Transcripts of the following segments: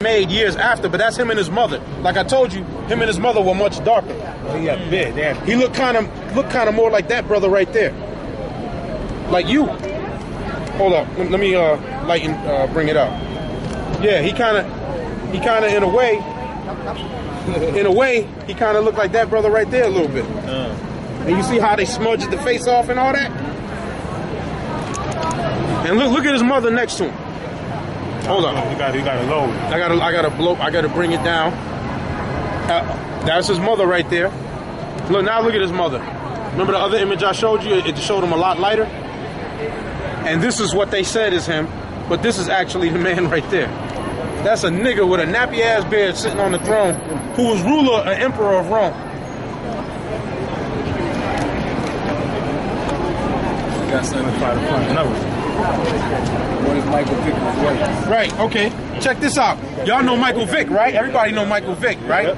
made years after, but that's him and his mother. Like I told you, him and his mother were much darker. Yeah, big. He looked kind of more like that brother right there, like you. Hold up, let me bring it up. Yeah, he kind of in a way, he kind of looked like that brother right there a little bit. And you see how they smudged the face off and all that. And look at his mother next to him. Hold on. He got a load. I gotta bring it down. That's his mother right there. Look at his mother. Remember the other image I showed you? It showed him a lot lighter. And this is what they said is him, but this is actually the man right there. That's a nigga with a nappy ass beard sitting on the throne, who was ruler, an emperor of Rome. Got something to try to find. What is Michael Vick? Right, okay. Check this out. Y'all know Michael Vick, right? Everybody know Michael Vick, right? Yep.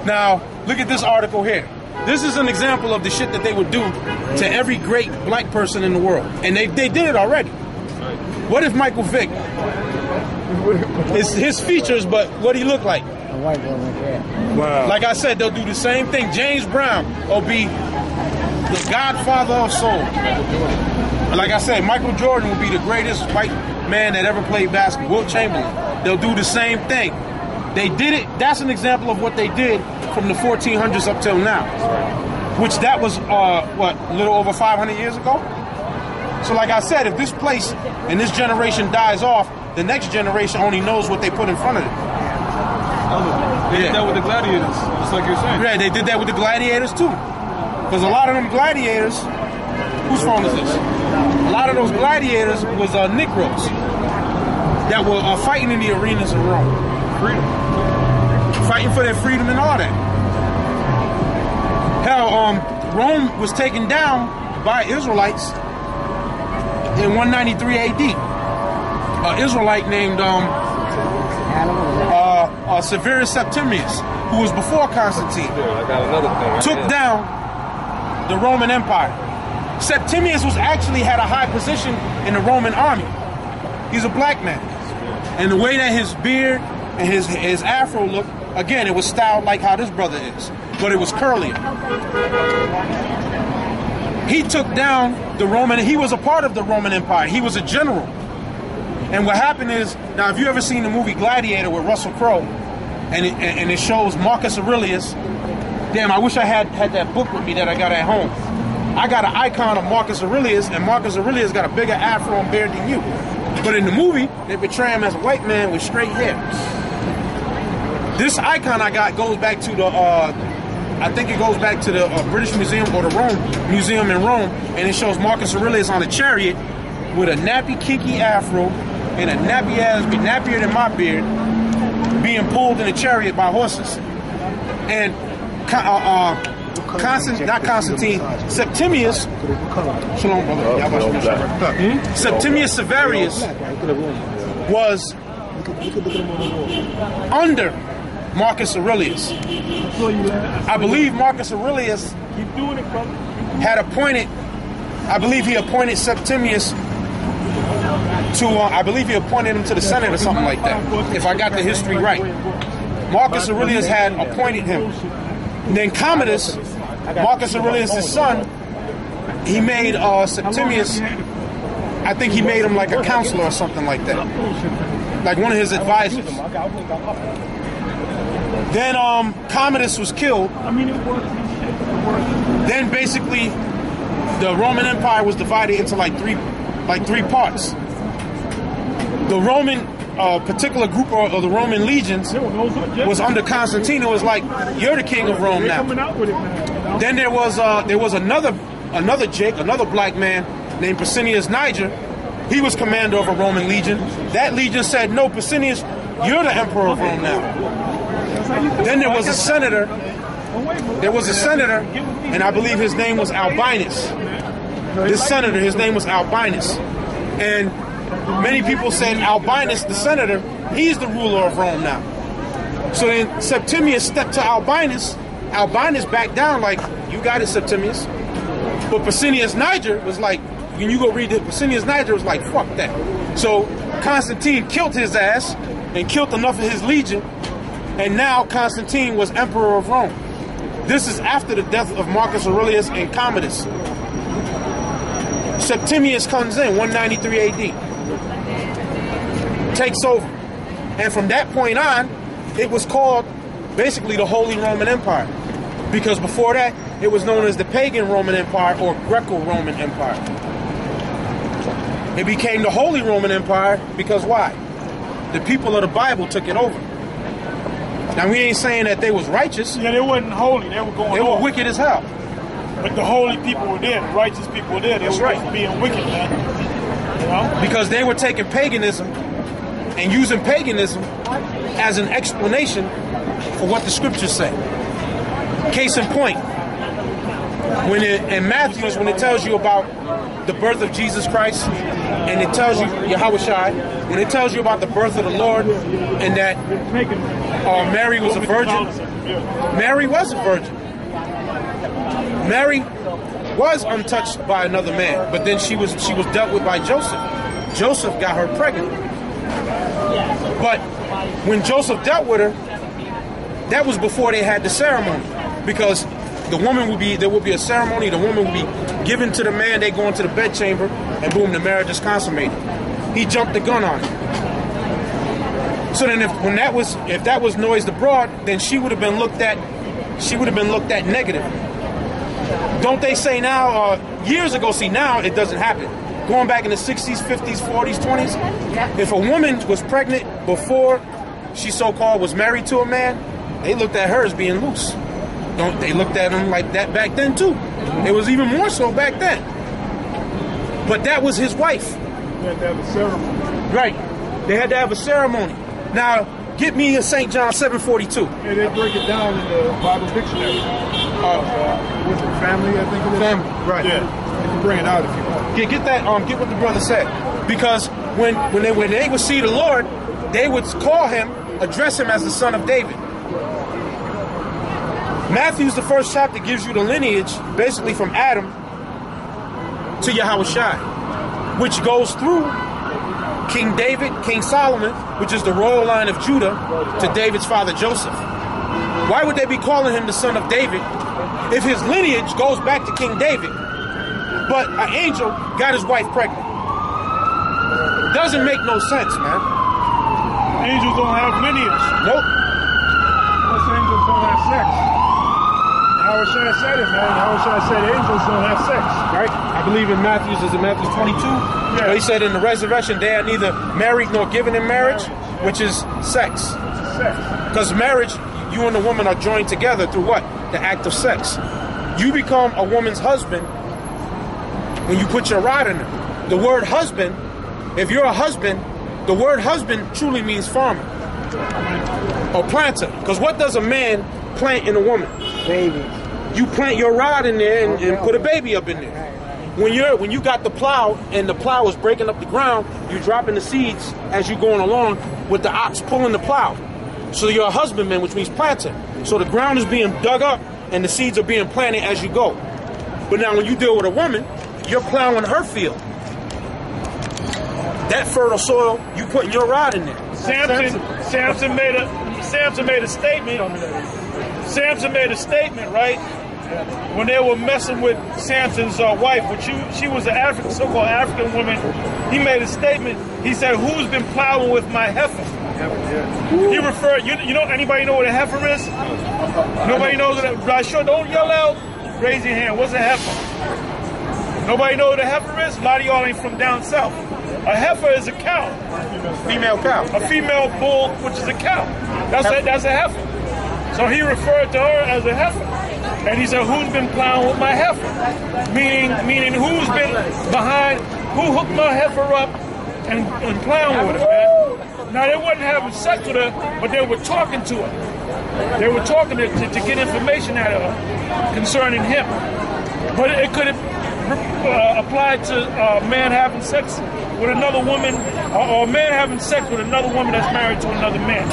Now, look at this article here. This is an example of the shit that they would do to every great black person in the world. And they did it already. What if Michael Vick, it's his features, but what he look like? A white boy like that. Wow. Like I said, they'll do the same thing. James Brown will be the godfather of soul. Like I said, Michael Jordan will be the greatest white man that ever played basketball. Wilt Chamberlain. They'll do the same thing. They did it. That's an example of what they did from the 1400s up till now. Which that was, a little over 500 years ago? So like I said, if this place and this generation dies off, the next generation only knows what they put in front of it. They did that with the gladiators, just like you're saying. Yeah, they did that with the gladiators too. Because a lot of them gladiators, whose phone is this? A lot of those gladiators was Negroes that were fighting in the arenas of Rome. Freedom. Fighting for their freedom and all that. Hell, Rome was taken down by Israelites in 193 AD. An Israelite named Severus Septimius, who was before Constantine, took down the Roman Empire. Septimius actually had a high position in the Roman army. He's a black man. And the way that his beard and his afro looked, again, it was styled like how this brother is, but it was curlier. He took down the Roman, he was a part of the Roman Empire. He was a general. And what happened is, now if you ever seen the movie Gladiator with Russell Crowe, and it shows Marcus Aurelius, damn, I wish I had that book with me that I got at home. I got an icon of Marcus Aurelius, and Marcus Aurelius got a bigger afro and beard than you. But in the movie, they portray him as a white man with straight hair. This icon I got goes back to the, I think it goes back to the British Museum or the Rome Museum in Rome, and it shows Marcus Aurelius on a chariot with a nappy, kinky afro and a nappy ass, nappier than my beard, being pulled in a chariot by horses. And Septimius, Shalom, brother. Septimius Severus was under Marcus Aurelius. I believe Marcus Aurelius had appointed, I believe he appointed Septimius to, I believe he appointed him to the Senate or something like that, if I got the history right. Marcus Aurelius had appointed him. And then Commodus, Marcus Aurelius' son, he made Septimius, I think he made him like a counselor or something like that. Like one of his advisors. Then Commodus was killed. Then basically the Roman Empire was divided into like three parts. The Roman particular group of the Roman legions was under Constantine. It was like, you're the king of Rome now. Then there was another black man named Pescennius Niger. He was commander of a Roman legion. That legion said, no, Pescennius, you're the emperor of Rome now. Then there was a senator. And I believe his name was Albinus. This senator, his name was Albinus. And many people said Albinus, the senator, he's the ruler of Rome now. So then Septimius stepped to Albinus. Albinus backed down like, you got it, Septimius. But Pescennius Niger was like, when you go read it, Pescennius Niger was like, fuck that. So Constantine killed his ass, and killed enough of his legion, and now Constantine was emperor of Rome. This is after the death of Marcus Aurelius and Commodus. Septimius comes in, 193 AD, takes over. And from that point on, it was called basically the Holy Roman Empire. Because before that, it was known as the Pagan Roman Empire or Greco-Roman Empire. It became the Holy Roman Empire because why? The people of the Bible took it over. Now, we ain't saying that they was righteous. Yeah, they wasn't holy. They were going They were wicked as hell. But the holy people were there. The righteous people were there. They were right. Being wicked, man. You know? Because they were taking paganism and using paganism as an explanation for what the scriptures say. Case in point, in Matthew, when it tells you about the birth of Jesus Christ, and it tells you YAHAWASHI, when it tells you about the birth of the Lord, and that Mary was a virgin. Mary was a virgin. Mary was untouched by another man, but then she was dealt with by Joseph. Joseph got her pregnant. But when Joseph dealt with her, that was before they had the ceremony, because the woman there would be a ceremony, the woman would be given to the man, they go into the bedchamber, and boom, the marriage is consummated. He jumped the gun on it. So then if that was noised abroad, then she would have been looked at negative. Don't they say now, years ago, see now it doesn't happen. Going back in the 60s, 50s, 40s, 20s, if a woman was pregnant before she so-called was married to a man, they looked at her as being loose. They looked at him like that back then too. It was even more so back then. But that was his wife. They had to have a ceremony. Right. They had to have a ceremony. Now, get me a St. John 7:42. Yeah, they break it down in the Bible dictionary. With the family, I think it is. Family, right. Yeah. You can bring it out if you want. Get that. Get what the brother said. Because when they would see the Lord, they would call him, address him as the son of David. Matthew's the first chapter gives you the lineage, basically from Adam to YAHAWASHI, which goes through King David, King Solomon, which is the royal line of Judah, to David's father Joseph. Why would they be calling him the son of David if his lineage goes back to King David, but an angel got his wife pregnant? Doesn't make no sense, man. Angels don't have lineage. Nope. Most angels don't have sex. YAHAWASHI said it, man. YAHAWASHI said angels don't have sex. Right? I believe in Matthew 22. Yeah. He said in the resurrection they are neither married nor given in marriage, which is sex. Because marriage, you and the woman are joined together through what? The act of sex. You become a woman's husband when you put your rod in her. The word husband, if you're a husband, the word husband truly means farmer or planter. Because what does a man plant in a woman? Babies. You plant your rod in there and put a baby up in there. When you got the plow and the plow is breaking up the ground, you're dropping the seeds as you're going along with the ox pulling the plow. So you're a husbandman, which means planter. So the ground is being dug up and the seeds are being planted as you go. But now when you deal with a woman, you're plowing her field. That fertile soil, you putting your rod in there. Samson made a statement. Samson made a statement, right? When they were messing with Samson's wife, which she was an African, so-called African woman, he made a statement. He said, "Who's been plowing with my heifer?" He referred. You know, anybody know what a heifer is? Nobody knows what. Don't yell out. Raise your hand. What's a heifer? Nobody know what a heifer is? A lot of y'all ain't from down south. A heifer is a cow. Female cow. A female bull, which is a cow. That's a heifer. So he referred to her as a heifer. And he said, "Who's been plowing with my heifer?" Meaning who's been behind, who hooked my heifer up and plowing with her, man. Now, they wasn't having sex with her, but they were talking to her. They were talking to get information out of her concerning him. But it could have applied to a man having sex with another woman, or a man having sex with another woman that's married to another man.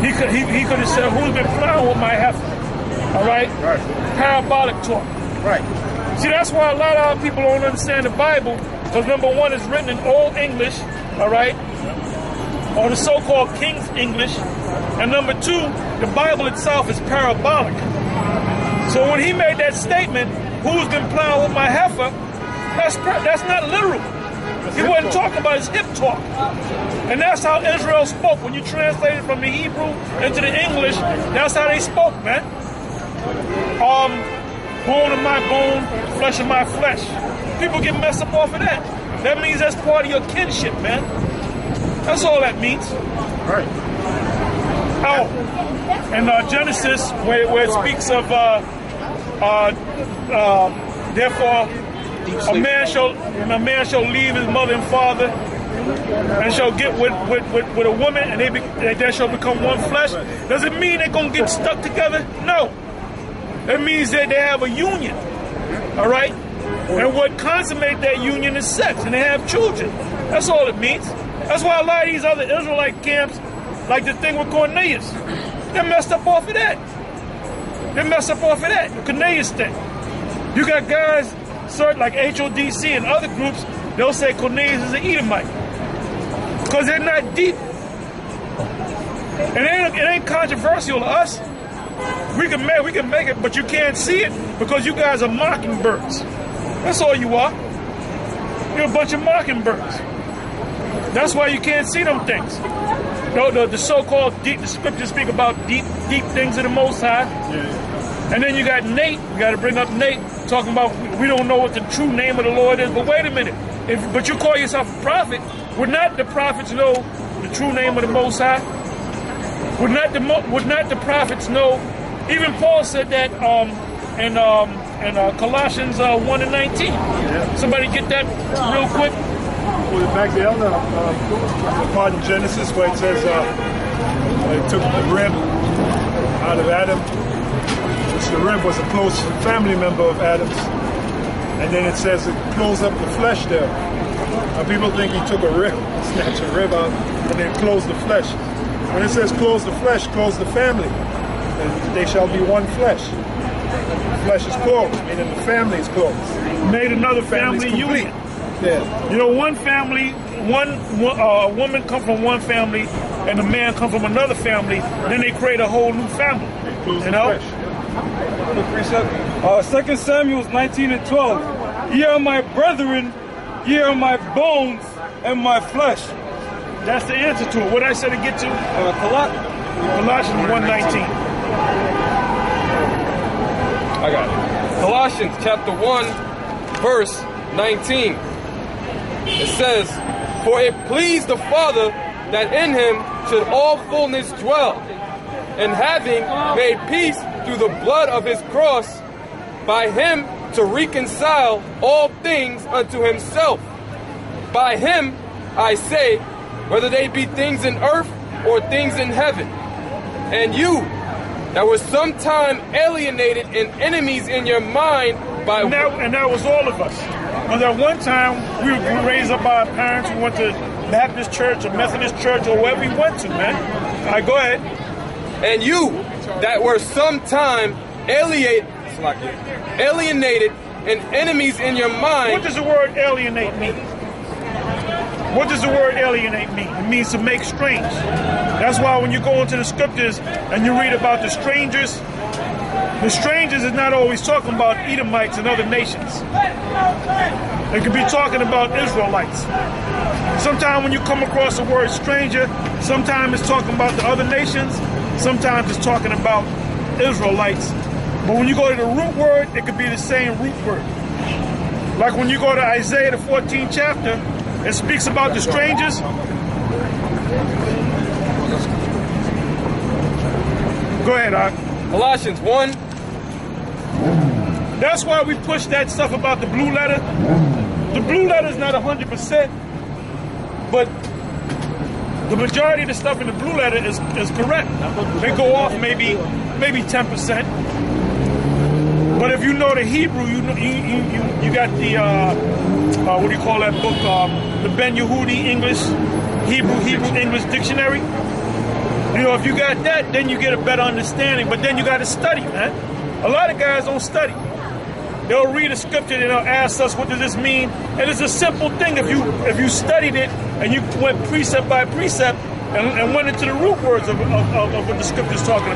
He could have said, "Who's been plowing with my heifer?" All right? Right. Parabolic talk. Right. See, that's why a lot of people don't understand the Bible, because number one, it's written in Old English, all right? or the so-called King's English, and number two, the Bible itself is parabolic. So when he made that statement, who's been plowing with my heifer, that's not literal. He wasn't talking about his hip talk. And that's how Israel spoke. When you translate it from the Hebrew into the English, that's how they spoke, man. Bone of my bone, flesh of my flesh. People get messed up off of that. That means that's part of your kinship, man. That's all that means. Right. Oh, and Genesis, where it speaks of, therefore, a man shall leave his mother and father and shall get with a woman, and they shall become one flesh. Does it mean they're going to get stuck together? No. It means that they have a union, all right? And what consummates that union is sex, and they have children. That's all it means. That's why a lot of these other Israelite camps, like the thing with Cornelius, they're messed up off of that. They're messed up off of that, the Cornelius thing. You got guys, certain like HODC and other groups, they'll say Cornelius is an Edomite. Because they're not deep. And it ain't controversial to us. We can make it, but you can't see it because you guys are mockingbirds. That's all you are. You're a bunch of mockingbirds. That's why you can't see them things. The so-called deep, the scriptures speak about deep things of the Most High. Yeah. And then you got Nate, we got to bring up Nate, talking about we don't know what the true name of the Lord is, but wait a minute. But you call yourself a prophet, would not the prophets know the true name of the Most High? Would not the prophets know? Even Paul said that in Colossians 1:19. Yeah. Somebody get that real quick. Pull it back there, the part in Genesis where it says it took the rib out of Adam, which the rib was a close family member of Adam's, and then it says it closed up the flesh there. Now people think he took a rib, snatched a rib out, and then closed the flesh. When it says close the flesh, close the family, and they shall be one flesh. The flesh is closed, meaning the family is closed. Made another family union. Yeah. You know, one family, a woman come from one family, and a man come from another family. Then they create a whole new family. You know. 2 Samuel 19:12. Ye are my brethren, ye are my bones and my flesh. That's the answer to it. What I said to get to? Colossians 1:19. I got it. Colossians chapter 1, verse 19. It says, for it pleased the Father that in him should all fullness dwell, and having made peace through the blood of his cross, by him to reconcile all things unto himself. By him, I say, whether they be things in earth or things in heaven. And you, that were sometime alienated and enemies in your mind by... And that was all of us. Because at one time, we were raised up by our parents who went to Baptist church or Methodist church or wherever we went to, man. All right, go ahead. And you, that were sometime alienated and enemies in your mind... What does the word alienate mean? What does the word alienate mean? It means to make strange. That's why when you go into the scriptures and you read about the strangers is not always talking about Edomites and other nations. It could be talking about Israelites. Sometimes when you come across the word stranger, sometimes it's talking about the other nations, sometimes it's talking about Israelites. But when you go to the root word, it could be the same root word. Like when you go to Isaiah, the 14th chapter, it speaks about the strangers. Go ahead, Ak. Colossians 1. That's why we push that stuff about the blue letter. The blue letter is not 100%, but the majority of the stuff in the blue letter is correct. They go off maybe 10%. But if you know the Hebrew, you got the what do you call that book? The Ben Yehudi English Hebrew English Dictionary. You know, if you got that, then you get a better understanding. But then you got to study, man. A lot of guys don't study. They'll read a scripture and they'll ask us, what does this mean? And it's a simple thing. If you studied it and you went precept by precept, and went into the root words of what the scripture's talking about.